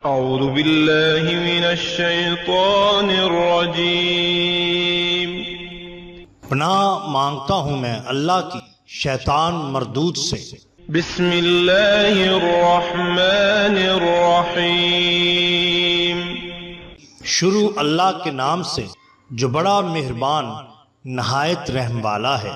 اعوذ باللہ من الشیطان الرجیم۔ پناہ مانگتا ہوں میں اللہ کی شیطان مردود سے۔ بسم اللہ الرحمن الرحیم۔ شروع اللہ کے نام سے جو بڑا مہربان نہایت رحم والا ہے۔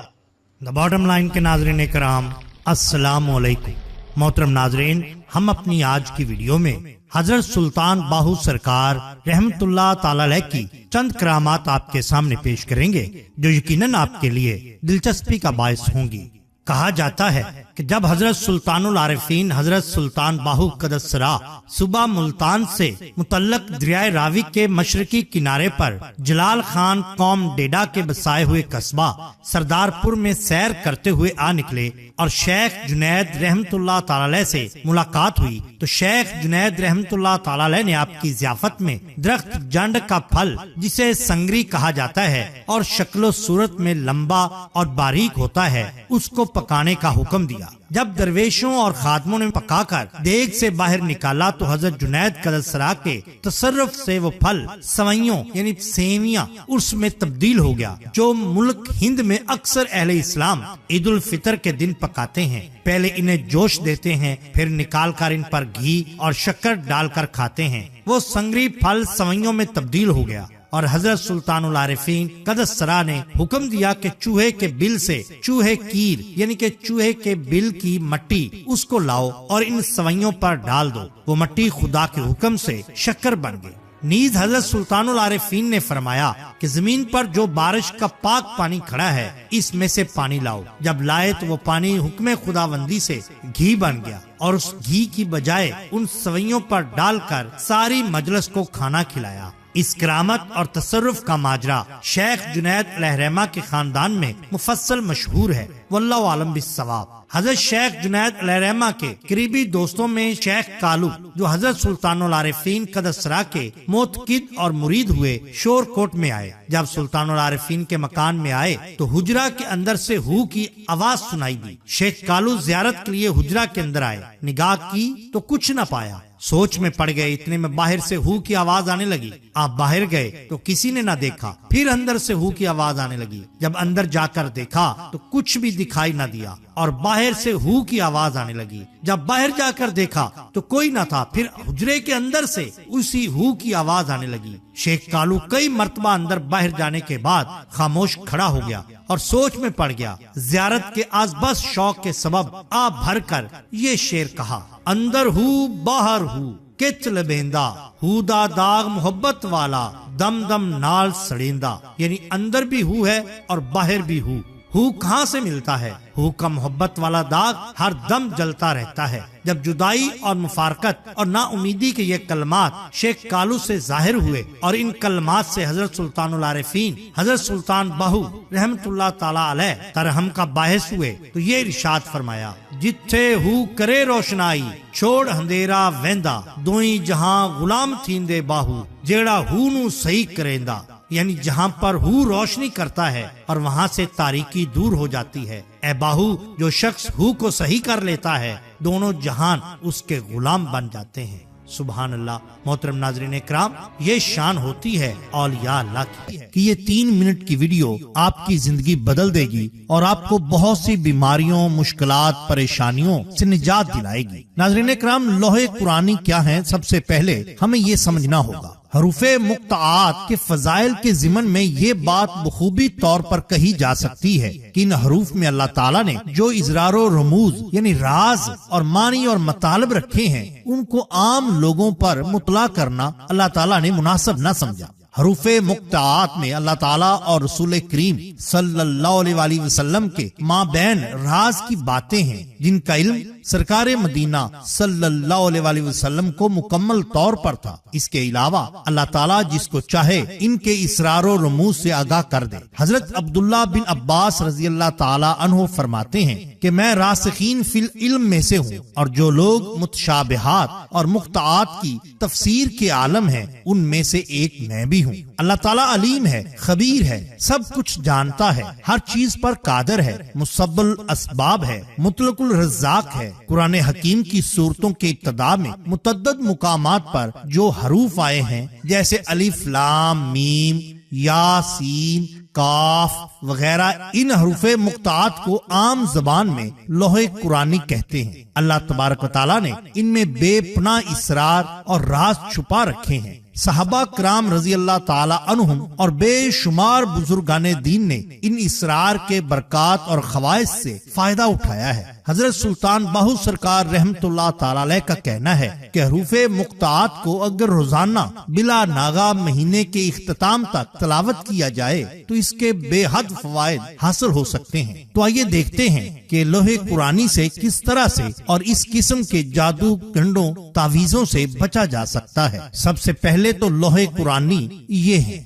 دا باٹم لائن کے ناظرین کرام، السلام علیکم۔ محترم ناظرین، ہم اپنی آج کی ویڈیو میں حضرت سلطان باہو سرکار رحمت اللہ تعالی علیہ کی چند کرامات آپ کے سامنے پیش کریں گے جو یقیناً آپ کے لیے دلچسپی کا باعث ہوں گی۔ کہا جاتا ہے کہ جب حضرت سلطان العارفین حضرت سلطان باہو قدس سرا صوبہ ملتان سے متعلق دریائے راوی کے مشرقی کنارے پر جلال خان قوم ڈیڈا کے بسائے ہوئے قصبہ سردارپور میں سیر کرتے ہوئے آ نکلے اور شیخ جنید رحمت اللہ تعالی علیہ سے ملاقات ہوئی تو شیخ جنید رحمت اللہ تعالی علیہ نے آپ کی ضیافت میں درخت جنڈ کا پھل جسے سنگری کہا جاتا ہے اور شکل و صورت میں لمبا اور باریک ہوتا ہے اس کو پکانے کا حکم دیا۔ جب درویشوں اور خادموں نے پکا کر دیگ سے باہر نکالا تو حضرت جنید قدس سرا کے تصرف سے وہ پھل سوئیوں یعنی سیویاں اس میں تبدیل ہو گیا جو ملک ہند میں اکثر اہل اسلام عید الفطر کے دن پکاتے ہیں۔ پہلے انہیں جوش دیتے ہیں، پھر نکال کر ان پر گھی اور شکر ڈال کر کھاتے ہیں۔ وہ سنگری پھل سوئیوں میں تبدیل ہو گیا اور حضرت سلطان العارفین قدس سرا نے حکم دیا کہ چوہے کے بل سے چوہے کیر یعنی کہ چوہے کے بل کی مٹی اس کو لاؤ اور ان سوئیوں پر ڈال دو۔ وہ مٹی خدا کے حکم سے شکر بن گئی۔ نیز حضرت سلطان العارفین نے فرمایا کہ زمین پر جو بارش کا پاک پانی کھڑا ہے اس میں سے پانی لاؤ۔ جب لائے تو وہ پانی حکم خداوندی سے گھی بن گیا اور اس گھی کی بجائے ان سوئیوں پر ڈال کر ساری مجلس کو کھانا کھلایا۔ اس کرامت اور تصرف کا ماجرا شیخ جنید علیہ رحمہ کے خاندان میں مفصل مشہور ہے، واللہ عالم بالصواب۔ حضرت شیخ جنید علیہ رحمہ کے قریبی دوستوں میں شیخ کالو جو حضرت سلطان العارفین قدس سرا کے موتقد اور مرید ہوئے شور کوٹ میں آئے۔ جب سلطان العارفین کے مکان میں آئے تو حجرہ کے اندر سے ہو کی آواز سنائی دی۔ شیخ کالو زیارت کے لیے حجرہ کے اندر آئے، نگاہ کی تو کچھ نہ پایا، سوچ میں پڑ گئے۔ اتنے میں باہر سے ہو کی آواز آنے لگی۔ آپ باہر گئے تو کسی نے نہ دیکھا، پھر اندر سے ہو کی آواز آنے لگی۔ جب اندر جا کر دیکھا تو کچھ بھی دکھائی نہ دیا اور باہر سے ہو کی آواز آنے لگی۔ جب باہر جا کر دیکھا تو کوئی نہ تھا، پھر حجرے کے اندر سے اسی ہو کی آواز آنے لگی۔ شیخ کالو کئی مرتبہ اندر باہر جانے کے بعد خاموش کھڑا ہو گیا اور سوچ میں پڑ گیا۔ زیارت کے از بس شوق کے سبب آپ بھر کر یہ شعر کہا: اندر ہو باہر ہو کچ لبیندا، ہو دا داغ محبت والا دم دم نال سڑیندا، یعنی اندر بھی ہو ہے اور باہر بھی ہو۔ ہو کہاں سے ملتا ہے؟ ہو کا محبت والا داغ ہر دم جلتا رہتا ہے۔ جب جدائی اور مفارقت اور نا امیدی کے یہ کلمات شیخ کالو سے ظاہر ہوئے اور ان کلمات سے حضرت سلطان العارفین حضرت سلطان باہو رحمت اللہ تعالی علیہ ترحم کا باعث ہوئے تو یہ ارشاد فرمایا: جتھے ہو کرے روشنائی چھوڑ اندھیرا ویندا، دوئی جہاں غلام تھیندے باہو جیڑا ہو نو صحیح کریندا، یعنی جہاں پر ہو روشنی کرتا ہے اور وہاں سے تاریکی دور ہو جاتی ہے۔ اے باہو، جو شخص ہو کو صحیح کر لیتا ہے دونوں جہان اس کے غلام بن جاتے ہیں۔ سبحان اللہ۔ محترم ناظرین اکرام، یہ شان ہوتی ہے اولیاء اللہ کی کہ یہ 3 منٹ کی ویڈیو آپ کی زندگی بدل دے گی اور آپ کو بہت سی بیماریوں، مشکلات، پریشانیوں سے نجات دلائے گی۔ ناظرین اکرام، لوح قرآنی کیا ہے؟ سب سے پہلے ہمیں یہ سمجھنا ہوگا۔ حروف مقطعات کے فضائل کے ضمن میں یہ بات بخوبی طور پر کہی جا سکتی ہے کہ ان حروف میں اللہ تعالیٰ نے جو اظہار و رموز یعنی راز اور معنی اور مطالب رکھے ہیں ان کو عام لوگوں پر مطلع کرنا اللہ تعالیٰ نے مناسب نہ سمجھا۔ حروف مقطعات میں اللہ تعالیٰ اور رسول کریم صلی اللہ علیہ وسلم کے مابین راز کی باتیں ہیں جن کا علم سرکار مدینہ صلی اللہ علیہ وسلم کو مکمل طور پر تھا۔ اس کے علاوہ اللہ تعالیٰ جس کو چاہے ان کے اسرار و رموز سے آگاہ کر دے۔ حضرت عبداللہ بن عباس رضی اللہ تعالیٰ عنہ فرماتے ہیں کہ میں راسخین فی العلم میں سے ہوں اور جو لوگ متشابہات اور مقطعات کی تفسیر کے عالم ہیں ان میں سے ایک میں بھی ہوں۔ اللہ تعالیٰ علیم ہے، خبیر ہے، سب کچھ جانتا ہے، ہر چیز پر قادر ہے، مسبب الاسباب ہے، مطلق الرزاق ہے۔ قرآن حکیم کی سورتوں کے ابتدا میں متعدد مقامات پر جو حروف آئے ہیں جیسے الف لام میم یا سین کاف وغیرہ، ان حروف مقطعات کو عام زبان میں لوح قرآنی کہتے ہیں۔ اللہ تبارک و تعالیٰ نے ان میں بے پناہ اسرار اور راز چھپا رکھے ہیں۔ صحابہ کرام رضی اللہ تعالی عنہم اور بے شمار بزرگان دین نے ان اسرار کے برکات اور خواص سے فائدہ اٹھایا ہے۔ حضرت سلطان باہو سرکار رحمت اللہ تعالی علیہ کا کہنا ہے کہ حروف مقطعات کو اگر روزانہ بلا ناغہ مہینے کے اختتام تک تلاوت کیا جائے تو اس کے بے حد فوائد حاصل ہو سکتے ہیں۔ تو آئیے دیکھتے ہیں کہ لوح قرآنی سے کس طرح سے اور اس قسم کے جادو گنڈوں تعویذوں سے بچا جا سکتا ہے۔ سب سے پہلے تو لوح قرآنی یہ ہے،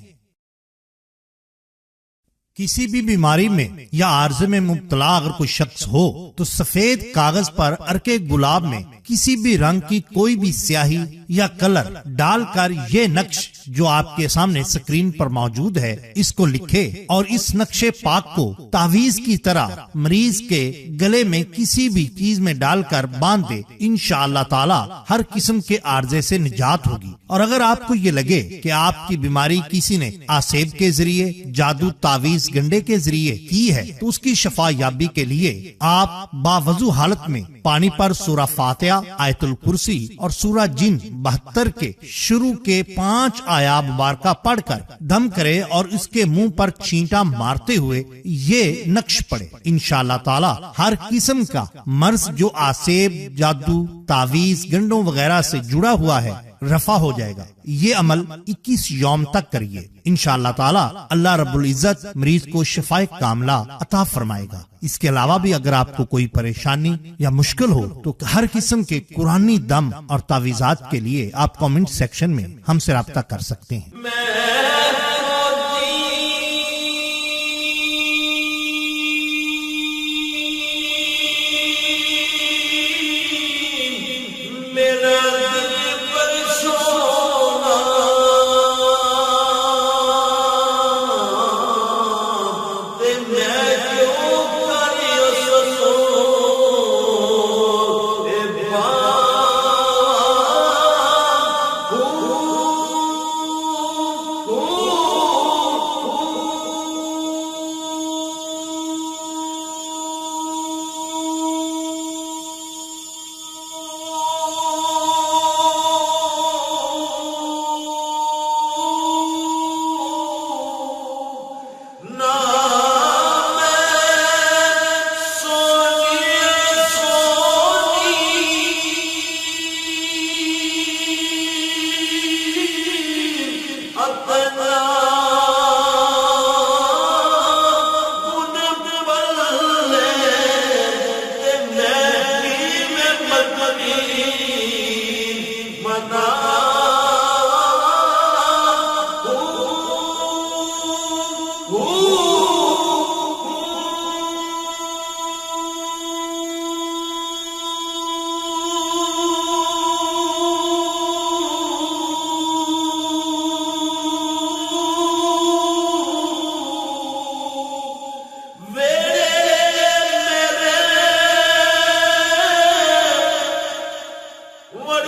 کسی بھی بیماری میں یا عارضے میں مبتلا اگر کوئی شخص ہو تو سفید کاغذ پر عرق گلاب میں کسی بھی رنگ کی کوئی بھی سیاہی یا کلر ڈال کر یہ نقش جو آپ کے سامنے سکرین پر موجود ہے اس کو لکھے اور اس نقش پاک کو تعویذ کی طرح مریض کے گلے میں کسی بھی چیز میں ڈال کر باندھ دے، انشاءاللہ تعالی ہر قسم کے عارضے سے نجات ہوگی۔ اور اگر آپ کو یہ لگے کہ آپ کی بیماری کسی نے آسیب کے ذریعے، جادو تعویذ گنڈے کے ذریعے کی ہے تو اس کی شفا یابی کے لیے آپ باوضو حالت میں پانی پر سورہ فاتحہ، آیت الکرسی اور سورہ جن 72 کے شروع کے 5 آیات مبارکہ پڑھ کر دم کرے اور اس کے منہ پر چھینٹا مارتے ہوئے یہ نقش پڑھے۔ انشاءاللہ تعالی ہر قسم کا مرض جو آسیب، جادو، تعویذ، گنڈوں وغیرہ سے جڑا ہوا ہے رفع ہو جائے گا۔ یہ عمل 21 یوم تک کریے، انشاءاللہ تعالی اللہ رب العزت مریض کو شفائے کاملہ عطا فرمائے گا۔ اس کے علاوہ بھی اگر آپ کو کوئی پریشانی یا مشکل ہو تو ہر قسم کے قرآنی دم اور تعویذات کے لیے آپ کامنٹ سیکشن میں ہم سے رابطہ کر سکتے ہیں۔ What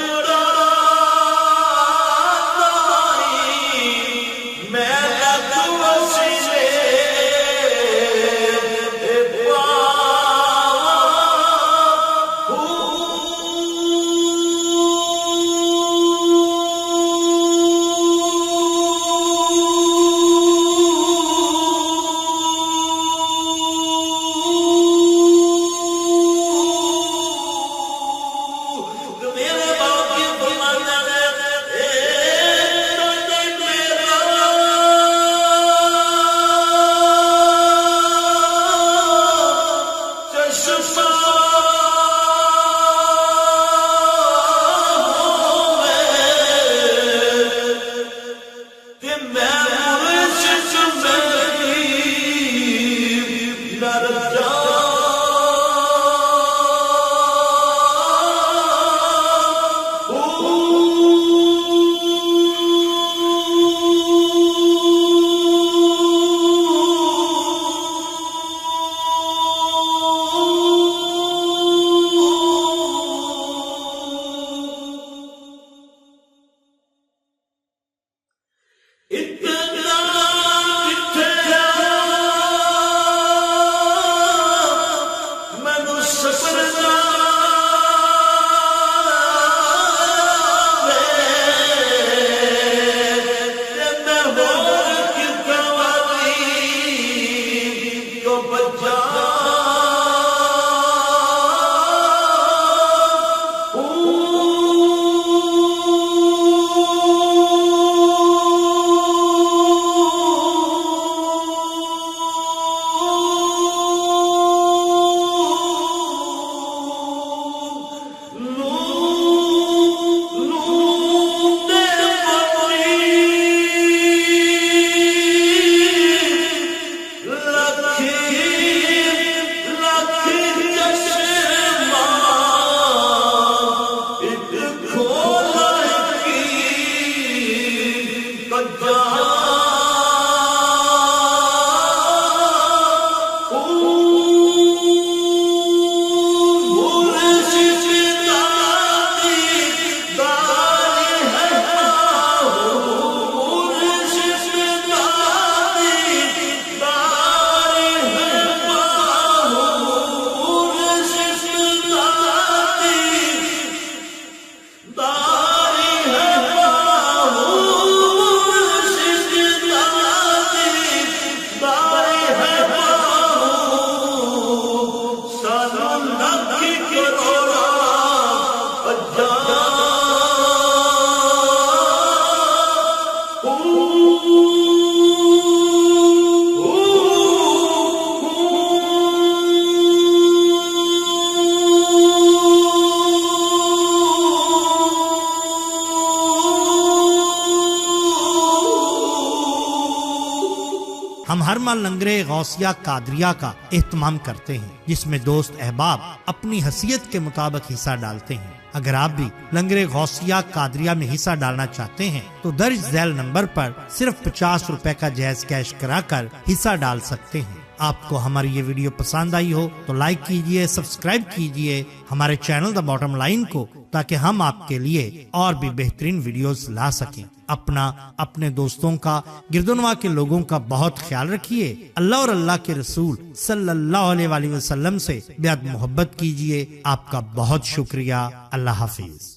ہم ہر ماہ لنگر غوثیہ قادریہ کا اہتمام کرتے ہیں، جس میں دوست احباب اپنی حیثیت کے مطابق حصہ ڈالتے ہیں۔ اگر آپ بھی لنگر غوثیہ قادریہ میں حصہ ڈالنا چاہتے ہیں تو درج ذیل نمبر پر صرف 50 روپے کا جائز کیش کرا کر حصہ ڈال سکتے ہیں۔ آپ کو ہماری یہ ویڈیو پسند آئی ہو تو لائک کیجئے، سبسکرائب کیجئے ہمارے چینل دا باٹم لائن کو، تاکہ ہم آپ کے لیے اور بھی بہترین ویڈیوز لا سکیں۔ اپنا، اپنے دوستوں کا، گردنوا کے لوگوں کا بہت خیال رکھیے۔ اللہ اور اللہ کے رسول صلی اللہ علیہ وآلہ وسلم سے بے حد محبت کیجئے۔ آپ کا بہت شکریہ۔ اللہ حافظ۔